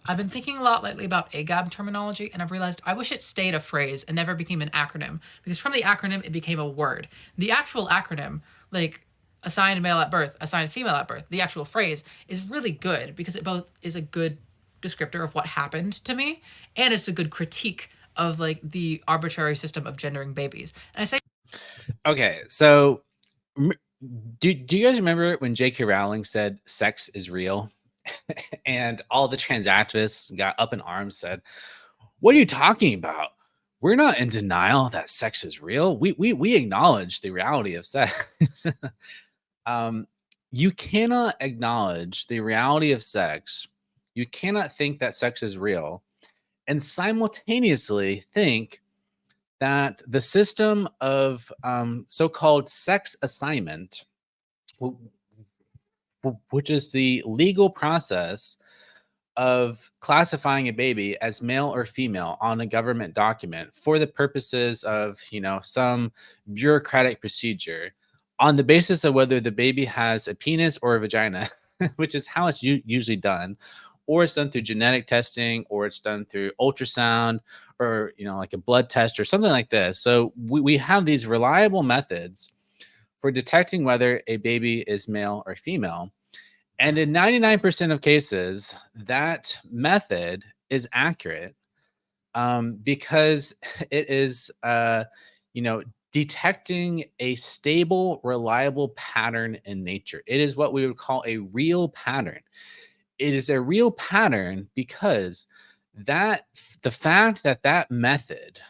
I've been thinking a lot lately about AGAB terminology, and I've realized I wish it stayed a phrase and never became an acronym, because from the acronym it became a word. The actual acronym, like assigned male at birth, assigned female at birth, the actual phrase is really good because it both is a good descriptor of what happened to me, and it's a good critique of like the arbitrary system of gendering babies. And I say, Okay, so do you guys remember when J.K. Rowling said sex is real? And all the trans activists got up in arms, said, "What are you talking about? We're not in denial that sex is real. We acknowledge the reality of sex." um, you cannot acknowledge the reality of sex. You cannot think that sex is real and simultaneously think that the system of so-called sex assignment, which is the legal process of classifying a baby as male or female on a government document for the purposes of, some bureaucratic procedure on the basis of whether the baby has a penis or a vagina, which is how it's usually done, or it's done through genetic testing, or it's done through ultrasound, or, like a blood test or something like this. So we have these reliable methods for detecting whether a baby is male or female. And in 99% of cases, that method is accurate, because it is, detecting a stable, reliable pattern in nature. It is what we would call a real pattern. It is a real pattern because that the fact that that method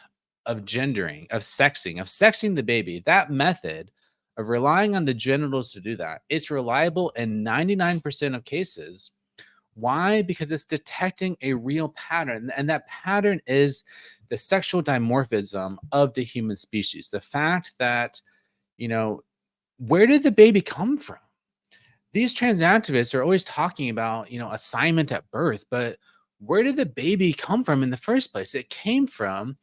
of gendering, of sexing the baby, that method of relying on the genitals to do that, it's reliable in 99% of cases. Why? Because it's detecting a real pattern. And that pattern is the sexual dimorphism of the human species. The fact that, where did the baby come from? These trans activists are always talking about, assignment at birth, but where did the baby come from in the first place? It came from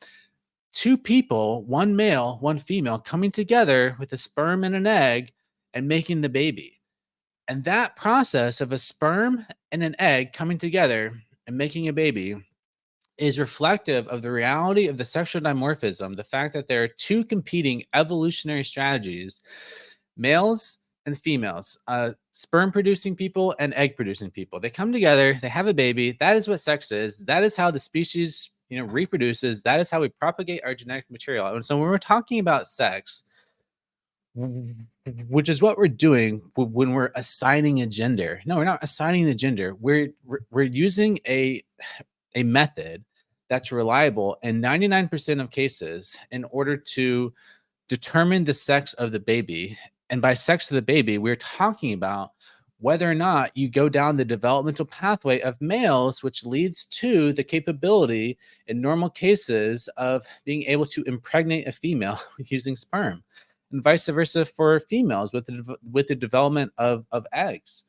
two people, one male, one female, coming together with a sperm and an egg and making the baby. And that process of a sperm and an egg coming together and making a baby is reflective of the reality of the sexual dimorphism, the fact that there are two competing evolutionary strategies, males and females, sperm producing people and egg producing people. They come together, they have a baby. That is what sex is. That is how the species, reproduces. That is how we propagate our genetic material. And so when we're talking about sex, which is what we're doing when we're assigning a gender. No, we're not assigning a gender. We're using a method that's reliable in 99% of cases in order to determine the sex of the baby. And by sex of the baby, we're talking about whether or not you go down the developmental pathway of males, which leads to the capability in normal cases of being able to impregnate a female using sperm, and vice versa for females with the development of eggs.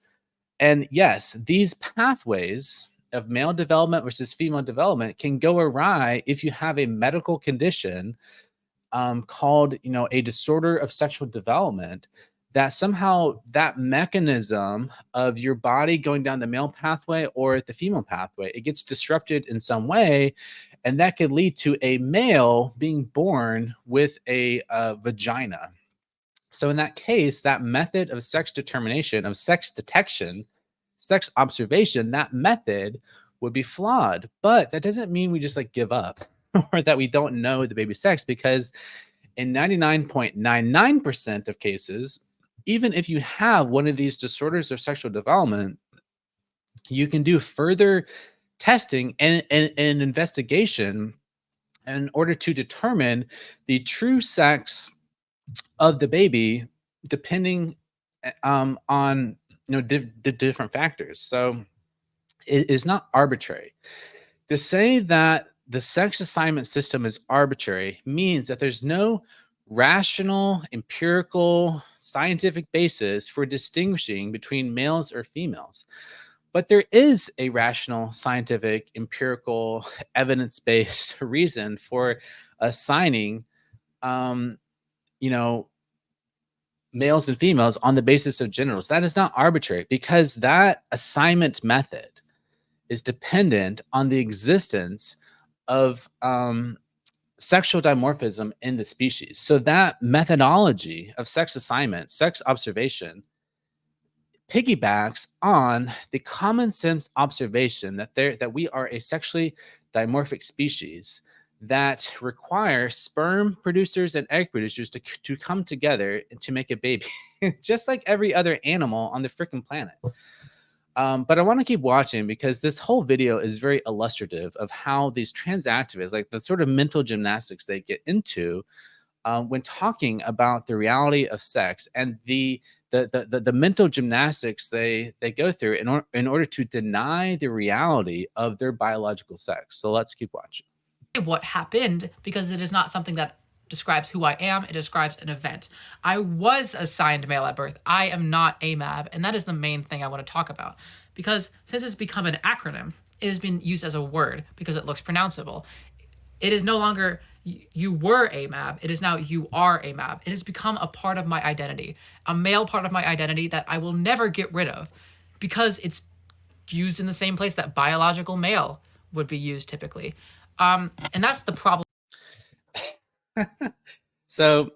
And yes, these pathways of male development versus female development can go awry if you have a medical condition, called, a disorder of sexual development, that somehow that mechanism of your body going down the male pathway or the female pathway, it gets disrupted in some way. And that could lead to a male being born with a vagina. So in that case, that method of sex determination, of sex detection, sex observation, that method would be flawed. But that doesn't mean we just like give up or that we don't know the baby's sex, because in 99.99% of cases, even if you have one of these disorders of sexual development, you can do further testing and investigation in order to determine the true sex of the baby, depending on the different factors. So it is not arbitrary. To say that the sex assignment system is arbitrary means that there's no rational, empirical, scientific basis for distinguishing between males or females. But there is a rational, scientific, empirical, evidence-based reason for assigning, um, you know, males and females on the basis of genitals. That is not arbitrary, because that assignment method is dependent on the existence of sexual dimorphism in the species. So that methodology of sex assignment, sex observation, piggybacks on the common sense observation that we are a sexually dimorphic species that require sperm producers and egg producers to come together and to make a baby, just like every other animal on the freaking planet. But I want to keep watching because this whole video is very illustrative of how these trans activists, like the sort of mental gymnastics they get into when talking about the reality of sex and the mental gymnastics they go through in order to deny the reality of their biological sex. So let's keep watching. What happened, because it is not something that describes who I am. It describes an event. I was assigned male at birth. I am not AMAB, and that is the main thing I want to talk about, because since it's become an acronym, it has been used as a word because it looks pronounceable. It is no longer you were AMAB. It is now you are AMAB. It has become a part of my identity, a male part of my identity that I will never get rid of, because it's used in the same place that biological male would be used typically. And that's the problem. So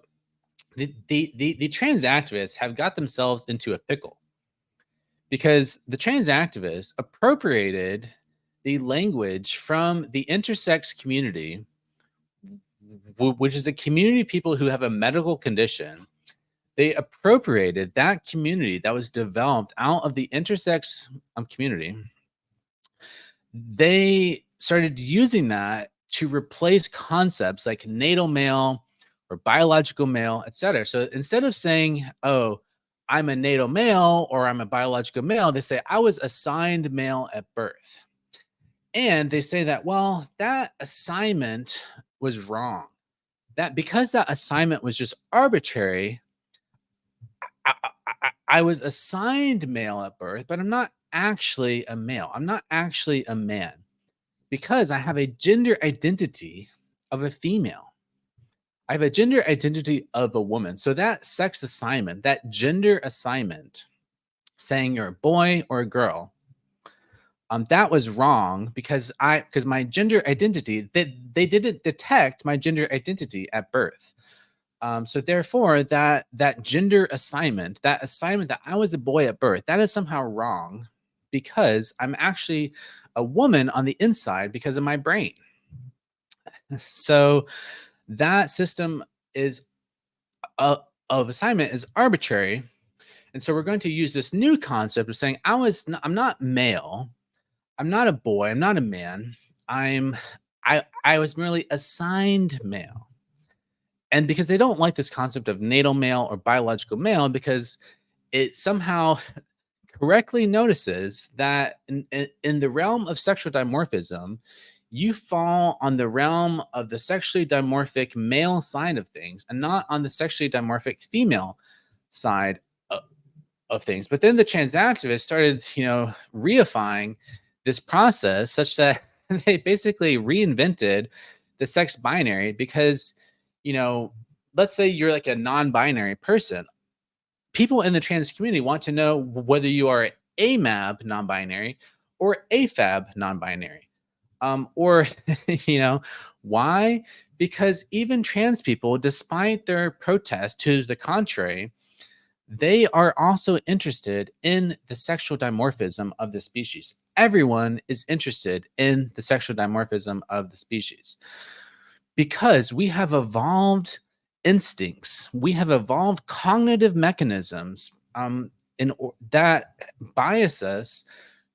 the trans activists have got themselves into a pickle because the trans activists appropriated the language from the intersex community, which is a community of people who have a medical condition. They appropriated that community that was developed out of the intersex community. They started using that to replace concepts like natal male or biological male, etc. So instead of saying, oh, I'm a natal male or I'm a biological male, they say I was assigned male at birth. And they say that, well, that assignment was wrong. That because that assignment was just arbitrary, I was assigned male at birth, but I'm not actually a male. I'm not actually a man because I have a gender identity of a female. I have a gender identity of a woman. So that sex assignment, that gender assignment, saying you're a boy or a girl, that was wrong because my gender identity, they didn't detect my gender identity at birth. So therefore, that gender assignment, that assignment that I was a boy at birth, that is somehow wrong because I'm actually a woman on the inside because of my brain. So that system is of assignment is arbitrary. And so we're going to use this new concept of saying I'm not male. I'm not a boy. I'm not a man. I was merely assigned male. And because they don't like this concept of natal male or biological male, because it somehow correctly notices that in the realm of sexual dimorphism, you fall on the realm of the sexually dimorphic male side of things and not on the sexually dimorphic female side of things. But then the trans activists started, reifying this process such that they basically reinvented the sex binary because, let's say you're like a non-binary person. People in the trans community want to know whether you are AMAB non-binary or AFAB non-binary. Or, why? Because even trans people, despite their protest to the contrary, they are also interested in the sexual dimorphism of the species. Everyone is interested in the sexual dimorphism of the species because we have evolved instincts, we have evolved cognitive mechanisms that bias us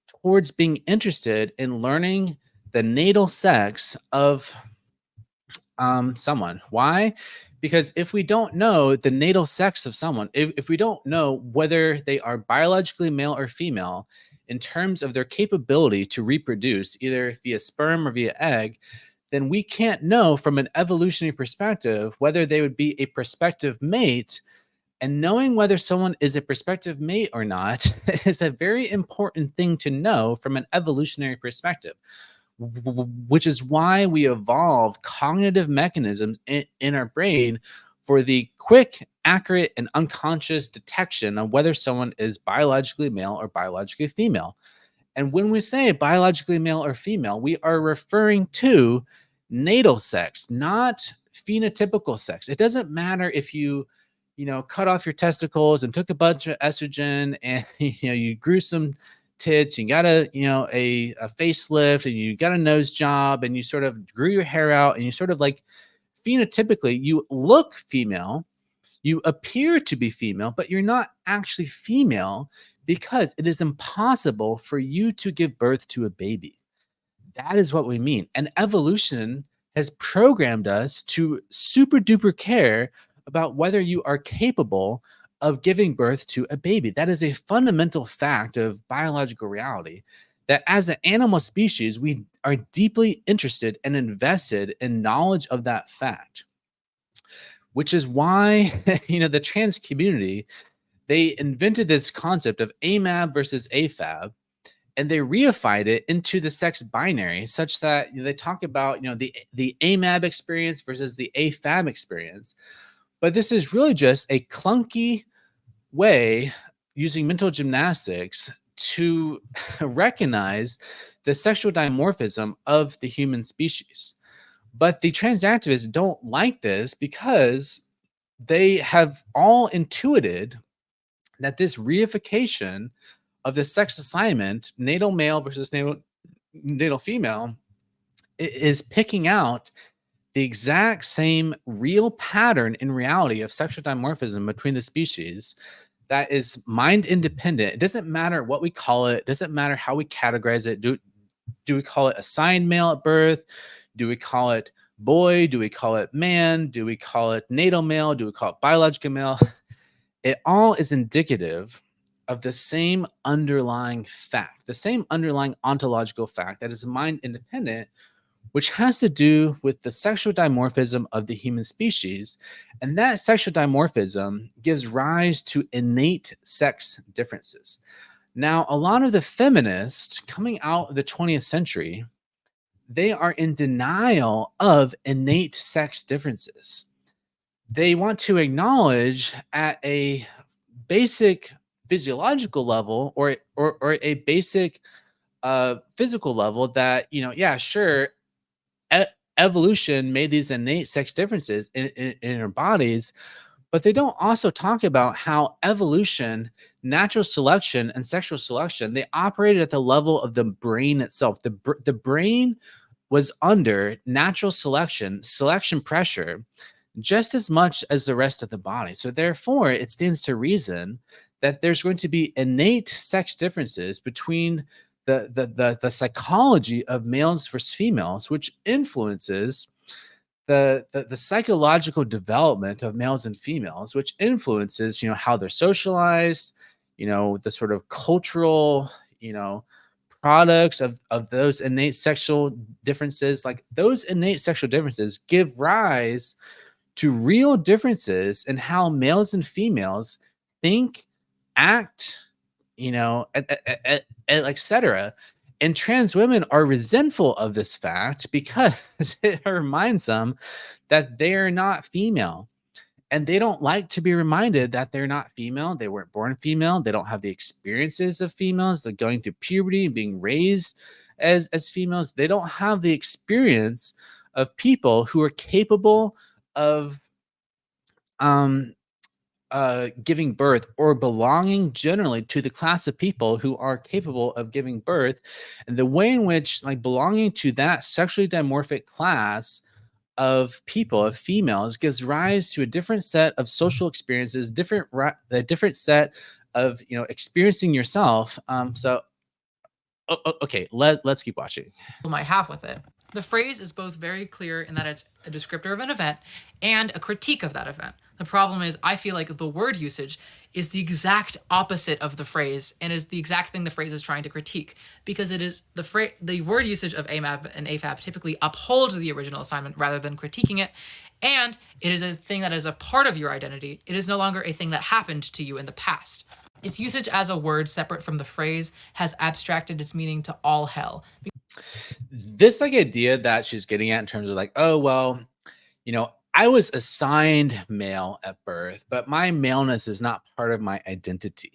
towards being interested in learning the natal sex of someone. Why? Because if we don't know the natal sex of someone, if we don't know whether they are biologically male or female in terms of their capability to reproduce, either via sperm or via egg, then we can't know from an evolutionary perspective whether they would be a prospective mate. And knowing whether someone is a prospective mate or not is a very important thing to know from an evolutionary perspective, which is why we evolved cognitive mechanisms in our brain for the quick, accurate, and unconscious detection of whether someone is biologically male or biologically female. And when we say biologically male or female, we are referring to natal sex, not phenotypical sex. It doesn't matter if you cut off your testicles and took a bunch of estrogen and you grew some tits, you got a facelift and you got a nose job and you sort of grew your hair out and you sort of like phenotypically you look female, you appear to be female, but you're not actually female because it is impossible for you to give birth to a baby. That is what we mean. And evolution has programmed us to super duper care about whether you are capable of giving birth to a baby. That is a fundamental fact of biological reality, that as an animal species, we are deeply interested and invested in knowledge of that fact, which is why, the trans community, they invented this concept of AMAB versus AFAB, and they reified it into the sex binary such that they talk about the AMAB experience versus the AFAB experience. But this is really just a clunky way using mental gymnastics to recognize the sexual dimorphism of the human species. But the trans activists don't like this because they have all intuited that this reification of the sex assignment, natal male versus natal female, is picking out the exact same real pattern in reality of sexual dimorphism between the species that is mind independent. It doesn't matter what we call it. It doesn't matter how we categorize it. Do we call it assigned male at birth? Do we call it boy? Do we call it man? Do we call it natal male? Do we call it biological male? It all is indicative of the same underlying fact, the same underlying ontological fact that is mind independent, which has to do with the sexual dimorphism of the human species. And that sexual dimorphism gives rise to innate sex differences. Now, a lot of the feminists coming out of the 20th century, they are in denial of innate sex differences. They want to acknowledge at a basic physiological level or a basic physical level that, yeah, sure, evolution made these innate sex differences in our bodies, but they don't also talk about how evolution, natural selection, and sexual selection, they operated at the level of the brain itself. The brain was under natural selection pressure just as much as the rest of the body. So therefore, it stands to reason that there's going to be innate sex differences between the psychology of males versus females, which influences the psychological development of males and females, which influences how they're socialized, the sort of cultural products of those innate sexual differences. Like those innate sexual differences give rise to real differences in how males and females think, act, etc. And trans women are resentful of this fact because it reminds them that they're not female. And they don't like to be reminded that they're not female. They weren't born female. They don't have the experiences of females. They're going through puberty and being raised as females. They don't have the experience of people who are capable of giving birth or belonging generally to the class of people who are capable of giving birth. And the way in which belonging to that sexually dimorphic class of people, of females, gives rise to a different set of social experiences, a different set of experiencing yourself. Okay, let's keep watching. Might have with it. The phrase is both very clear in that it's a descriptor of an event and a critique of that event. The problem is, I feel like the word usage is the exact opposite of the phrase and is the exact thing the phrase is trying to critique, because it is the word usage of AMAB and AFAB typically upholds the original assignment rather than critiquing it, and it is a thing that is a part of your identity. It is no longer a thing that happened to you in the past. Its usage as a word separate from the phrase has abstracted its meaning to all hell. This idea that she's getting at in terms of oh, well, I was assigned male at birth, but my maleness is not part of my identity.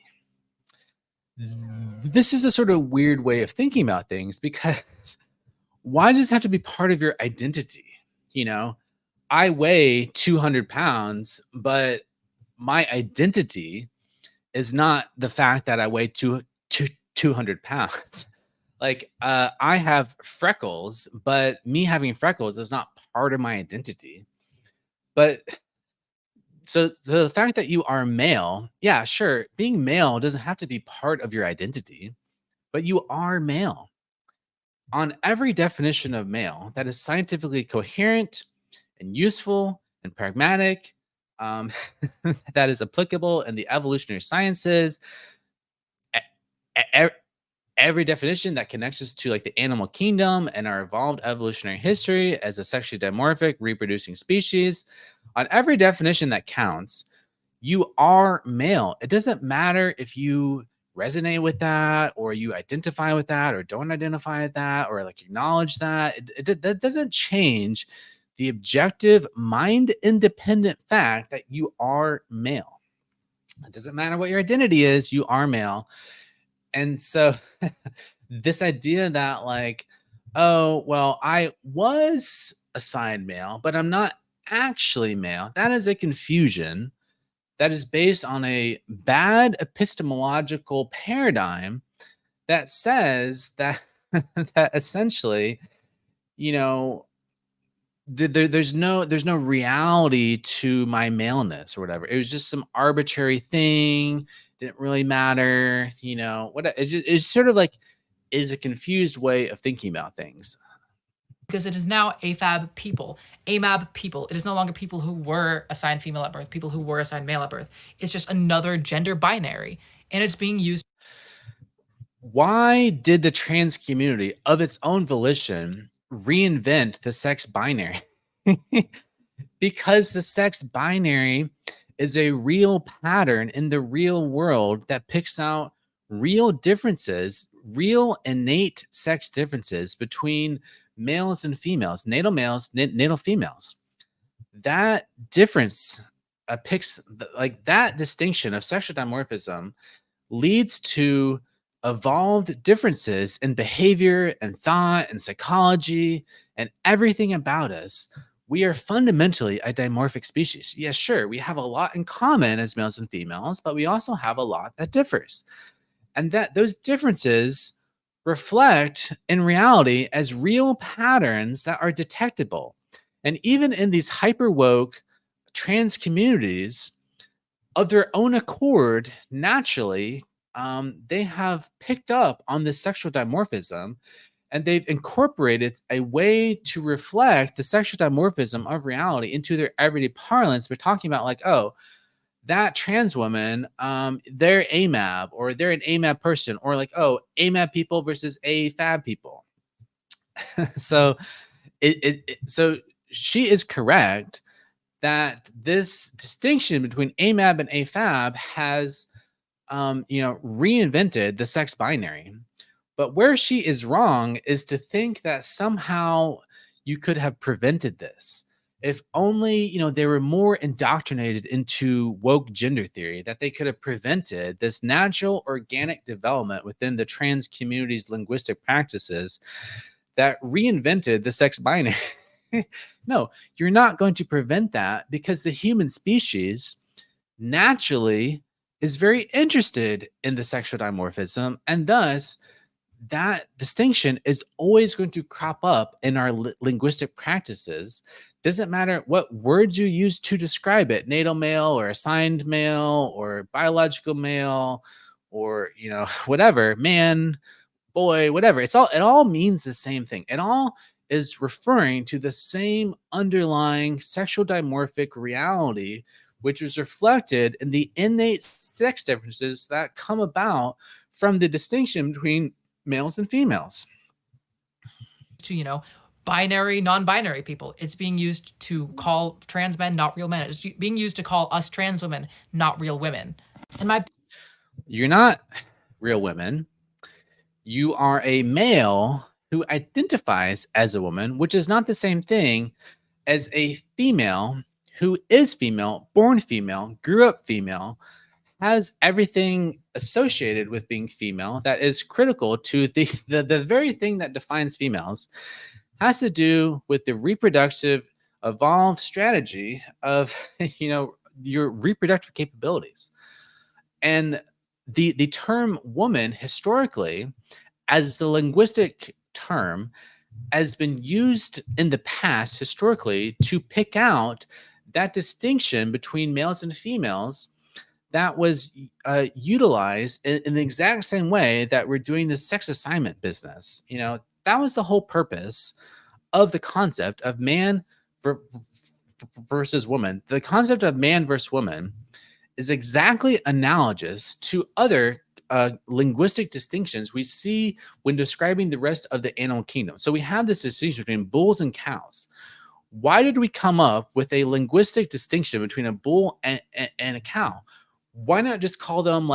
this is a sort of weird way of thinking about things, because why does it have to be part of your identity? You know, I weigh 200 pounds, but my identity is not the fact that I weigh 200 pounds. Like, I have freckles, but me having freckles is not part of my identity. But so the fact that you are male, yeah, sure, being male doesn't have to be part of your identity, but you are male. On every definition of male that is scientifically coherent and useful and pragmatic, um, that is applicable in the evolutionary sciences, e- e- every definition that connects us to like the animal kingdom and our evolved evolutionary history as a sexually dimorphic reproducing species, on every definition that counts, you are male. It doesn't matter if you resonate with that or you identify with that or don't identify with that or like acknowledge that. That doesn't change the objective, mind independent fact that you are male. It doesn't matter what your identity is, you are male. And so this idea that like, oh, well, I was assigned male, but I'm not actually male, that is a confusion that is based on a bad epistemological paradigm that says that that essentially, you know, there's no reality to my maleness or whatever. It was just some arbitrary thing, didn't really matter, you know. What it's sort of like is a confused way of thinking about things. Because it is now AFAB people, AMAB people. It is no longer people who were assigned female at birth, people who were assigned male at birth. It's just another gender binary, and it's being used. Why did the trans community, of its own volition, reinvent the sex binary? Because the sex binary is a real pattern in the real world that picks out real differences, real innate sex differences between males and females, natal males, natal females. That difference picks like that distinction of sexual dimorphism leads to evolved differences in behavior and thought and psychology and everything about us. We are fundamentally a dimorphic species. Yes, sure, we have a lot in common as males and females, but we also have a lot that differs. And that those differences reflect in reality as real patterns that are detectable. And even in these hyper woke trans communities, of their own accord, naturally, they have picked up on this sexual dimorphism and they've incorporated a way to reflect the sexual dimorphism of reality into their everyday parlance. We're talking about like, oh, that trans woman, they're AMAB or they're an AMAB person, or like, oh, AMAB people versus AFAB people. So so she is correct that this distinction between AMAB and AFAB has, reinvented the sex binary. But where she is wrong is to think that somehow you could have prevented this. If only, they were more indoctrinated into woke gender theory, that they could have prevented this natural organic development within the trans community's linguistic practices that reinvented the sex binary. No, you're not going to prevent that because the human species naturally is very interested in the sexual dimorphism, and thus that distinction is always going to crop up in our linguistic practices. Doesn't matter what words you use to describe it, natal male or assigned male or biological male or whatever, man, boy, whatever. It all means the same thing. It all is referring to the same underlying sexual dimorphic reality, which is reflected in the innate sex differences that come about from the distinction between males and females. To binary, non-binary people. It's being used to call trans men not real men. It's being used to call us trans women not real women. And you're not real women. You are a male who identifies as a woman, which is not the same thing as a female who is female, born female, grew up female, has everything associated with being female that is critical to the very thing that defines females has to do with the reproductive evolved strategy of your reproductive capabilities. And the term woman historically as the linguistic term has been used in the past historically to pick out that distinction between males and females that was utilized in the exact same way that we're doing the sex assignment business. That was the whole purpose of the concept of man versus woman. The concept of man versus woman is exactly analogous to other linguistic distinctions we see when describing the rest of the animal kingdom. So we have this distinction between bulls and cows. Why did we come up with a linguistic distinction between a bull and a cow? Why not just call them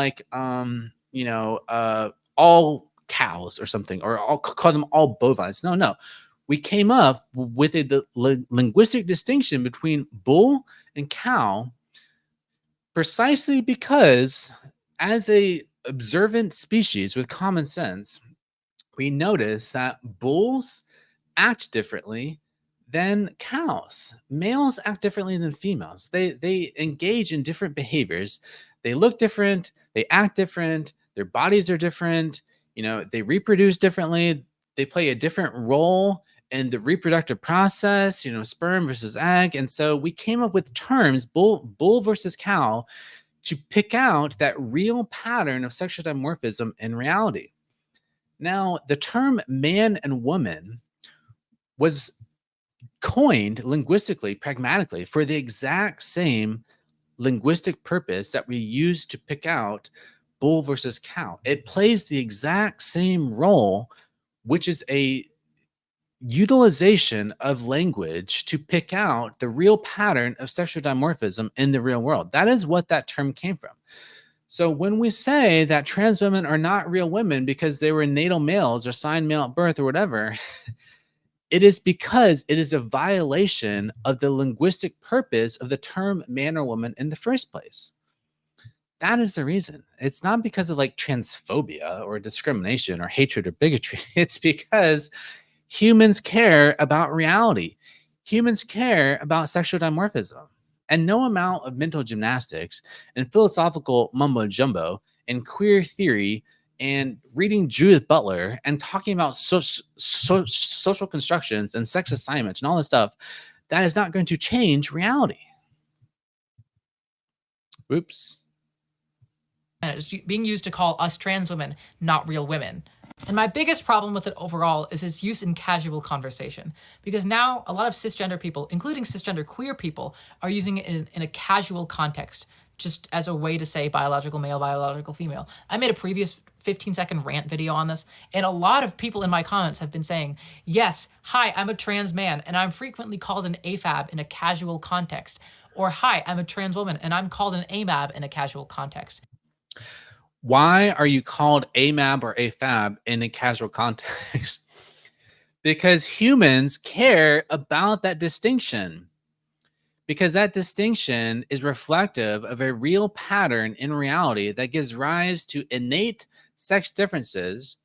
all cows or something, or call them all bovines? No. We came up with the linguistic distinction between bull and cow precisely because, as a observant species with common sense, we notice that bulls act differently than cows. Males act differently than females. They engage in different behaviors. They look different. They act different. Their bodies are different. They reproduce differently. They play a different role in the reproductive process. Sperm versus egg. And so we came up with terms, bull versus cow, to pick out that real pattern of sexual dimorphism in reality. Now, the term man and woman was coined linguistically, pragmatically, for the exact same linguistic purpose that we use to pick out bull versus cow. It plays the exact same role, which is a utilization of language to pick out the real pattern of sexual dimorphism in the real world. That is what that term came from. So when we say that trans women are not real women because they were natal males or signed male at birth or whatever, it is because it is a violation of the linguistic purpose of the term man or woman in the first place. That is the reason. It's not because of transphobia or discrimination or hatred or bigotry. It's because humans care about reality. Humans care about sexual dimorphism. And no amount of mental gymnastics and philosophical mumbo jumbo and queer theory and reading Judith Butler and talking about social constructions and sex assignments and all this stuff, that is not going to change reality. Oops. And it's being used to call us trans women not real women. And my biggest problem with it overall is its use in casual conversation. Because now a lot of cisgender people, including cisgender queer people, are using it in a casual context, just as a way to say biological male, biological female. I made a previous 15-second rant video on this, and a lot of people in my comments have been saying, yes, hi, I'm a trans man, and I'm frequently called an AFAB in a casual context. Or, hi, I'm a trans woman, and I'm called an AMAB in a casual context. Why are you called AMAB or AFAB in a casual context? Because humans care about that distinction. Because that distinction is reflective of a real pattern in reality that gives rise to innate sex differences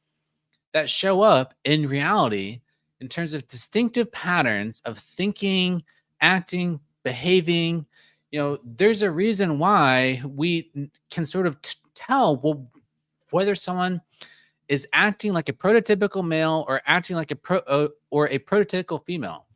that show up in reality in terms of distinctive patterns of thinking, acting, behaving. There's a reason why we can sort of tell whether someone is acting like a prototypical male or acting like a prototypical female.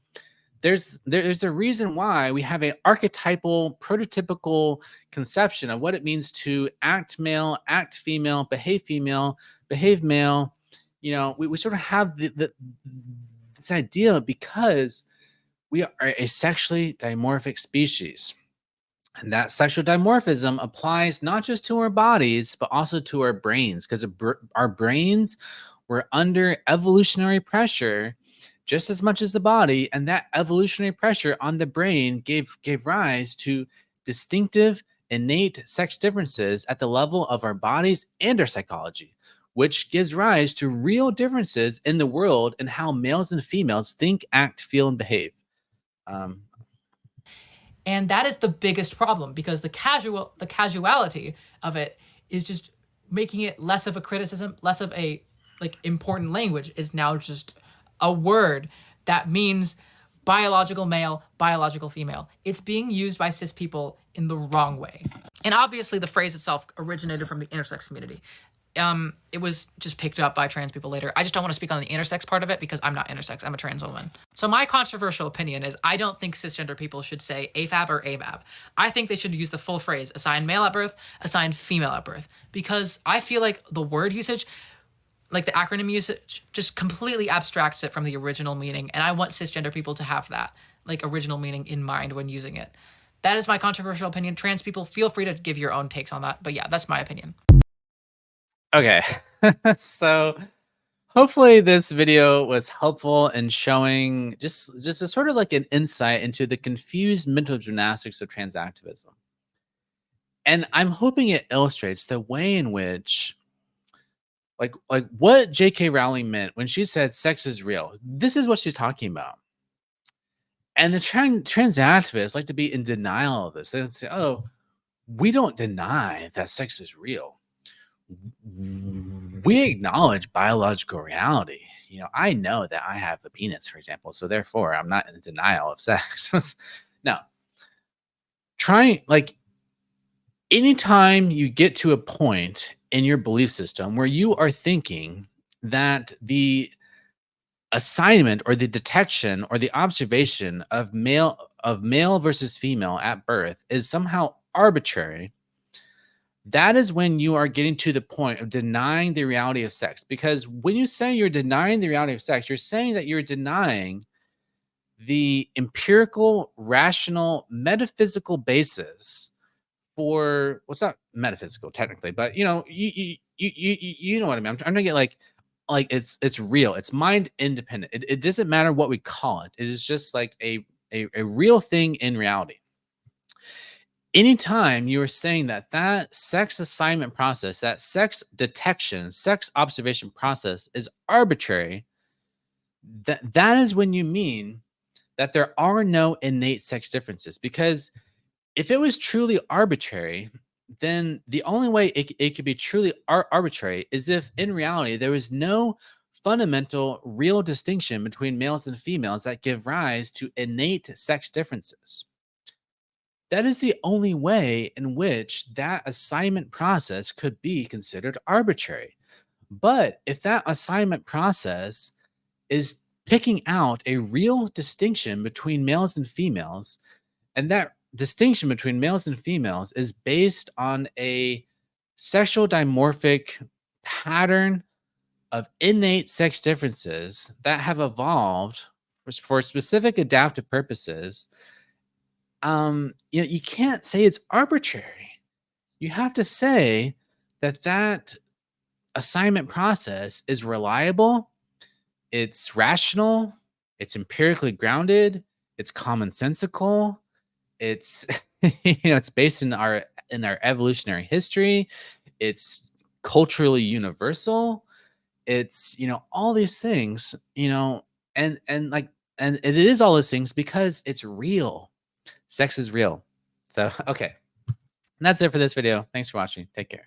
There's a reason why we have an archetypal, prototypical conception of what it means to act male, act female, behave male. We sort of have this idea because we are a sexually dimorphic species. And that sexual dimorphism applies not just to our bodies, but also to our brains, because our brains were under evolutionary pressure just as much as the body. And that evolutionary pressure on the brain gave rise to distinctive, innate sex differences at the level of our bodies and our psychology, which gives rise to real differences in the world and how males and females think, act, feel, and behave. And that is the biggest problem, because the casuality of it is just making it less of a criticism, less of a like important language, is now just a word that means biological male, biological female. It's being used by cis people in the wrong way. And obviously the phrase itself originated from the intersex community. It was just picked up by trans people later. I just don't want to speak on the intersex part of it because I'm not intersex. I'm a trans woman. So my controversial opinion is I don't think cisgender people should say AFAB or AMAB. I think they should use the full phrase, assigned male at birth, assigned female at birth, because I feel like the word usage, like the acronym usage, just completely abstracts it from the original meaning. And I want cisgender people to have that like original meaning in mind when using it. That is my controversial opinion. Trans people, feel free to give your own takes on that. But yeah, that's my opinion. Okay. So hopefully this video was helpful in showing just a sort of like an insight into the confused mental gymnastics of trans activism. And I'm hoping it illustrates the way in which like what J.K. Rowling meant when she said sex is real. This is what she's talking about. And the trans activists like to be in denial of this. They say, oh, we don't deny that sex is real. We acknowledge biological reality. You know, I know that I have a penis, for example, so therefore I'm not in denial of sex. No. Anytime you get to a point in your belief system where you are thinking that the assignment or the detection or the observation of male versus female at birth is somehow arbitrary, that is when you are getting to the point of denying the reality of sex. Because when you say you're denying the reality of sex, you're saying that you're denying the empirical, rational, metaphysical basis for, well, it's not metaphysical technically, but you know, you know what I mean. I'm trying to get like it's real. It's mind independent. It doesn't matter what we call it. It is just like a real thing in reality. Anytime you are saying that sex assignment process, that sex detection, sex observation process is arbitrary, that is when you mean that there are no innate sex differences. Because if it was truly arbitrary, then the only way it could be truly arbitrary is if in reality there was no fundamental real distinction between males and females that give rise to innate sex differences. That is the only way in which that assignment process could be considered arbitrary. But if that assignment process is picking out a real distinction between males and females, and that distinction between males and females is based on a sexual dimorphic pattern of innate sex differences that have evolved for specific adaptive purposes, you can't say it's arbitrary. You have to say that assignment process is reliable, it's rational, it's empirically grounded, it's commonsensical, it's it's based in our evolutionary history, it's culturally universal, it's all these things, and it is all those things because it's real. Sex is real. So, okay. And that's it for this video. Thanks for watching. Take care.